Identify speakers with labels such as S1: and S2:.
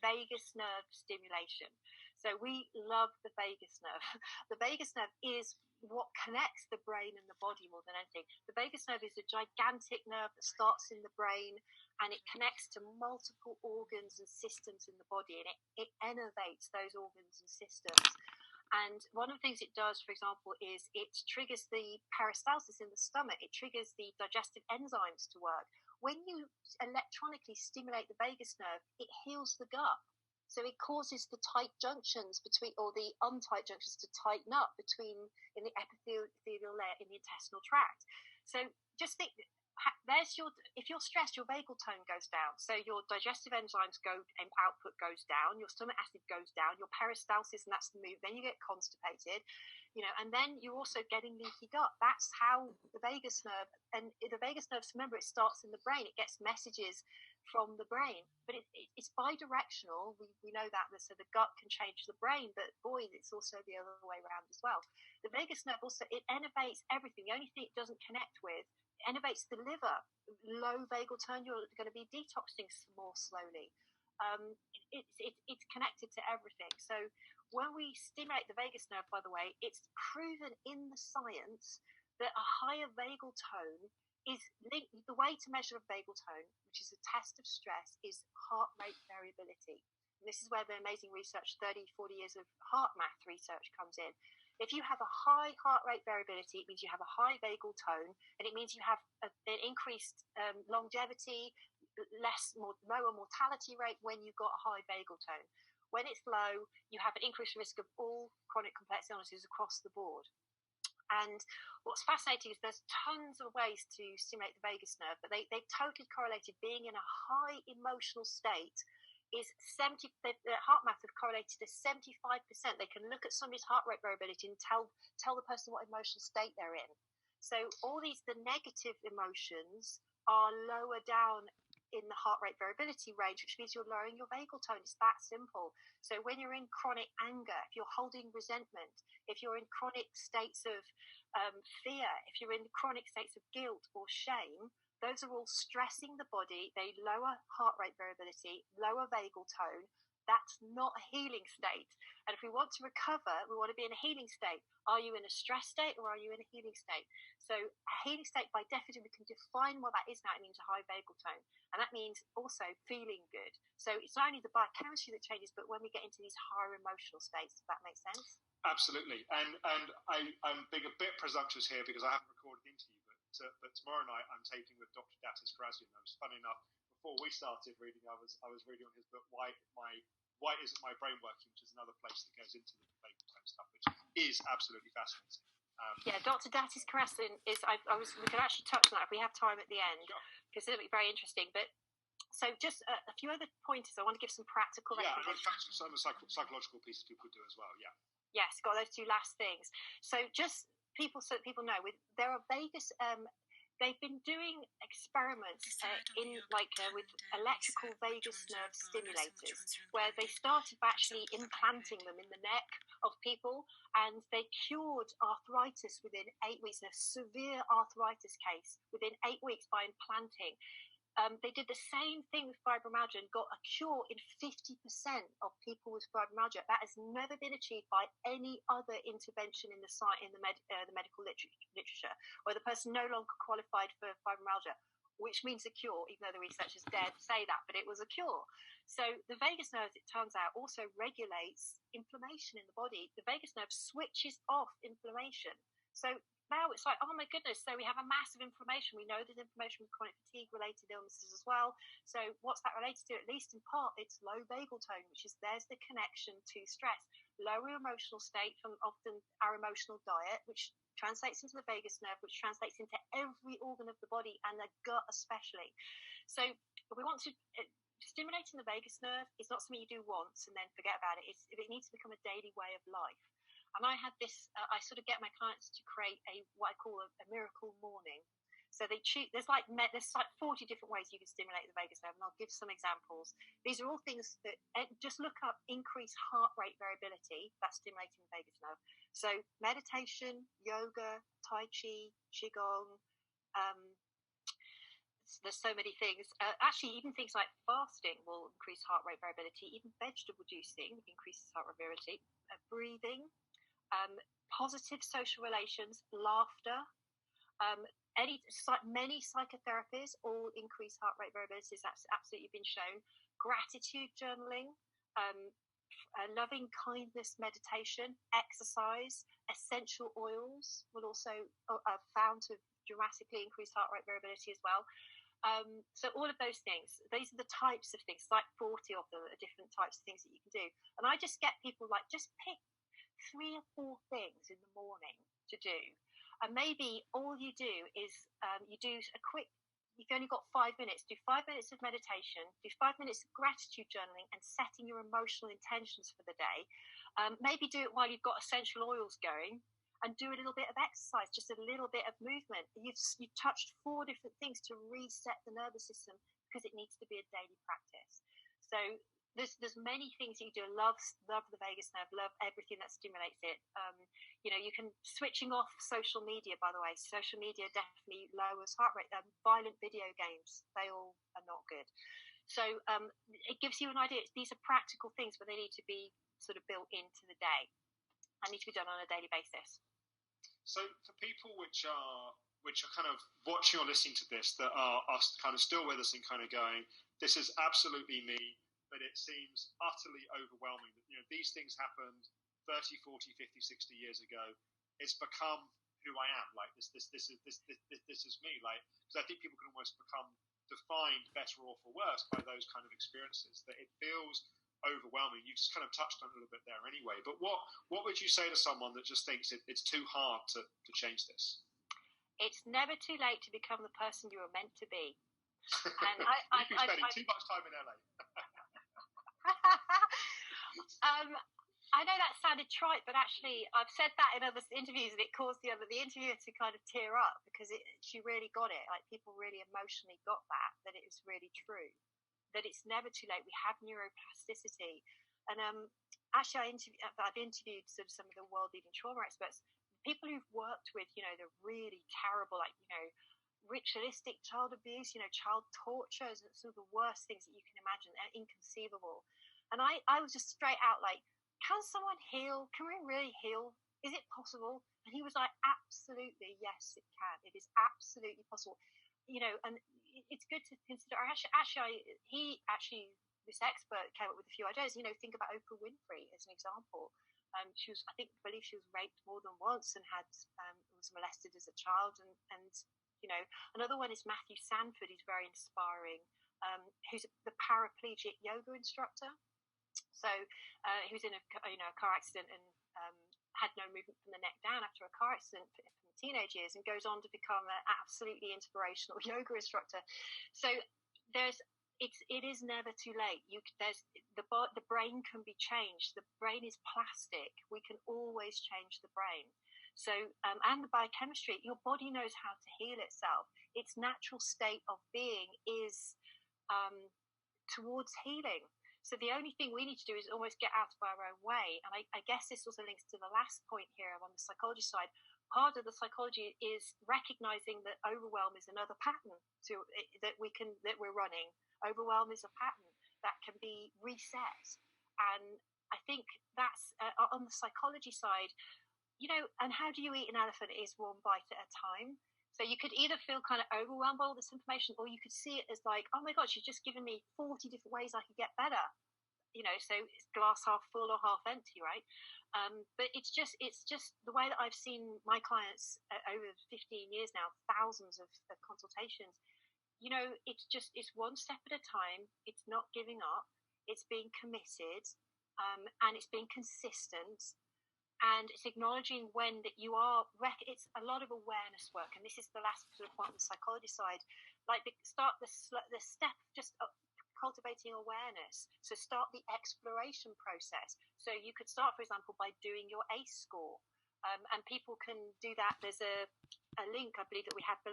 S1: vagus nerve stimulation. So we love the vagus nerve. The vagus nerve is what connects the brain and the body more than anything. The vagus nerve is a gigantic nerve that starts in the brain, and it connects to multiple organs and systems in the body, and it innervates those organs and systems. And one of the things it does, for example, is it triggers the peristalsis in the stomach. It triggers the digestive enzymes to work. When you electronically stimulate the vagus nerve, it heals the gut. So it causes the tight junctions between, or the untight junctions to tighten up between in the epithelial layer in the intestinal tract. So just think, if you're stressed, your vagal tone goes down. So your digestive enzymes output goes down, your stomach acid goes down, your peristalsis, and that's the move. Then you get constipated, and then you're also getting leaky gut. That's how the vagus nerve, and the vagus nerve, remember, it starts in the brain. It gets messages from the brain, but it's bi-directional. We know that. So the gut can change the brain, but boy, it's also the other way around as well. The vagus nerve also, it innervates everything. The only thing it doesn't connect with, it innervates the liver. Low vagal tone, you're going to be detoxing more slowly. It's connected to everything. So when we stimulate the vagus nerve, by the way, it's proven in the science that a higher vagal tone is linked. The way to measure a vagal tone, which is a test of stress, is heart rate variability. And this is where the amazing research, 30, 40 years of heart math research comes in. If you have a high heart rate variability, it means you have a high vagal tone, and it means you have an increased longevity, lower mortality rate when you've got a high vagal tone. When it's low, you have an increased risk of all chronic complex illnesses across the board. And what's fascinating is there's tons of ways to stimulate the vagus nerve, but they've totally correlated. Being in a high emotional state is the heart math have correlated to 75%. They can look at somebody's heart rate variability and tell the person what emotional state they're in. So all the negative emotions are lower down in the heart rate variability range, which means you're lowering your vagal tone. It's that simple. So when you're in chronic anger, if you're holding resentment, if you're in chronic states of fear, if you're in chronic states of guilt or shame, those are all stressing the body. They lower heart rate variability, lower vagal tone. That's not a healing state. And if we want to recover, we want to be in a healing state. Are you in a stress state or are you in a healing state? So a healing state, by definition, we can define what that is now. It means a high vagal tone. And that means also feeling good. So it's not only the biochemistry that changes, but when we get into these higher emotional states, if that makes sense.
S2: Absolutely. And I'm being a bit presumptuous here because I haven't recorded the interview, but tomorrow night I'm taping with Dr. Datis Kharrazian. It was funny enough, before we started reading, I was reading on his book, Why Isn't My Brain Working, which is another place that goes into the vagal tone stuff, which is absolutely fascinating.
S1: Dr. Datis Kharrazian is. We can actually touch on that if we have time at the end, because it'll be very interesting. But so, just a few other pointers. I want to give some practical recommendations.
S2: Some psychological pieces people do as well. Yeah.
S1: Yes, got those two last things. So just so that people know, there are vagus. They've been doing experiments with electrical vagus nerve stimulators, where they started by actually implanting them in the neck of people, and they cured arthritis within 8 weeks, a severe arthritis case within 8 weeks by implanting. They did the same thing with fibromyalgia and got a cure in 50% of people with fibromyalgia. That has never been achieved by any other intervention in the medical literature, where the person no longer qualified for fibromyalgia, which means a cure, even though the researchers dared to say that, but it was a cure. So the vagus nerve, it turns out, also regulates inflammation in the body. The vagus nerve switches off inflammation. So now it's like, oh my goodness, so we have a massive inflammation. We know there's inflammation with chronic fatigue-related illnesses as well. So what's that related to? At least in part, it's low vagal tone, which is there's the connection to stress. Lower emotional state from often our emotional diet, which translates into the vagus nerve, which translates into every organ of the body and the gut especially. So we want to... Stimulating the vagus nerve is not something you do once and then forget about it. It needs to become a daily way of life. And I had this, I sort of get my clients to create what I call a miracle morning. So there's like 40 different ways you can stimulate the vagus nerve, and I'll give some examples. These are all things that, just look up increased heart rate variability, that's stimulating the vagus nerve. So meditation, yoga, Tai Chi, Qigong, there's so many things. Actually, even things like fasting will increase heart rate variability. Even vegetable juicing increases heart rate variability. Breathing, positive social relations, laughter, many psychotherapies all increase heart rate variability. That's absolutely been shown. Gratitude journaling, loving kindness meditation, exercise, essential oils will also found to dramatically increase heart rate variability as well. So all of those things, these are the types of things, like 40 of them are different types of things that you can do. And I just get people like, just pick 3 or 4 things in the morning to do. And maybe all you do is you do a quick, you've only got 5 minutes, do 5 minutes of meditation, do 5 minutes of gratitude journaling and setting your emotional intentions for the day. Maybe do it while you've got essential oils going, and do a little bit of exercise, just a little bit of movement. You've touched 4 different things to reset the nervous system, because it needs to be a daily practice. So there's many things you do. Love the vagus nerve, love everything that stimulates it. You can, switching off social media, by the way. Social media definitely lowers heart rate. Violent video games, they all are not good. So it gives you an idea. These are practical things, but they need to be sort of built into the day and need to be done on a daily basis.
S2: So for people which are kind of watching or listening to this, that are kind of still with us and kind of going, this is absolutely me, but it seems utterly overwhelming that, these things happened 30, 40, 50, 60 years ago. It's become who I am. Like this is me. Like, because I think people can almost become defined, better or for worse, by those kind of experiences. That it feels overwhelming. You just kind of touched on it a little bit there anyway. But what would you say to someone that just thinks it's too hard to change this?
S1: It's never too late to become the person you were meant to be.
S2: And You've been spending too much time in LA.
S1: I know that sounded trite, but actually I've said that in other interviews, and it caused the interviewer to kind of tear up, because she really got it. Like, people really emotionally got that it was really true. That it's never too late. We have neuroplasticity. And actually, I've interviewed some of the world-leading trauma experts, people who've worked with, the really terrible, ritualistic child abuse, child torture, is some of the worst things that you can imagine. They're inconceivable. And I was just straight out like, can someone heal? Can we really heal? Is it possible? And he was like, absolutely, yes, it can. It is absolutely possible. And it's good to consider. This expert came up with a few ideas. Think about Oprah Winfrey as an example. She was, I believe she was raped more than once and was molested as a child. And another one is Matthew Sanford. He's very inspiring. Who's the paraplegic yoga instructor. So he was in a car accident and had no movement from the neck down after a car accident from the teenage years, and goes on to become an absolutely inspirational yoga instructor. So it is never too late. The brain can be changed. The brain is plastic. We can always change the brain. So and the biochemistry, your body knows how to heal itself. Its natural state of being is towards healing. So the only thing we need to do is almost get out of our own way. And I guess this also links to the last point here on the psychology side. Part of the psychology is recognizing that overwhelm is another pattern that we're running. Overwhelm is a pattern that can be reset. And I think that's on the psychology side, and how do you eat an elephant is one bite at a time. So you could either feel kind of overwhelmed by all this information, or you could see it as like, oh my God, she's just given me 40 different ways I could get better. So it's glass half full or half empty, right? But it's just the way that I've seen my clients over 15 years now, thousands of consultations. It's one step at a time. It's not giving up. It's being committed, and it's being consistent. And it's acknowledging when that you are. It's a lot of awareness work, and this is the last sort of point on the psychology side. Like the step, just cultivating awareness. So start the exploration process. So you could start, for example, by doing your ACE score, and people can do that. There's a link, I believe, that we have below.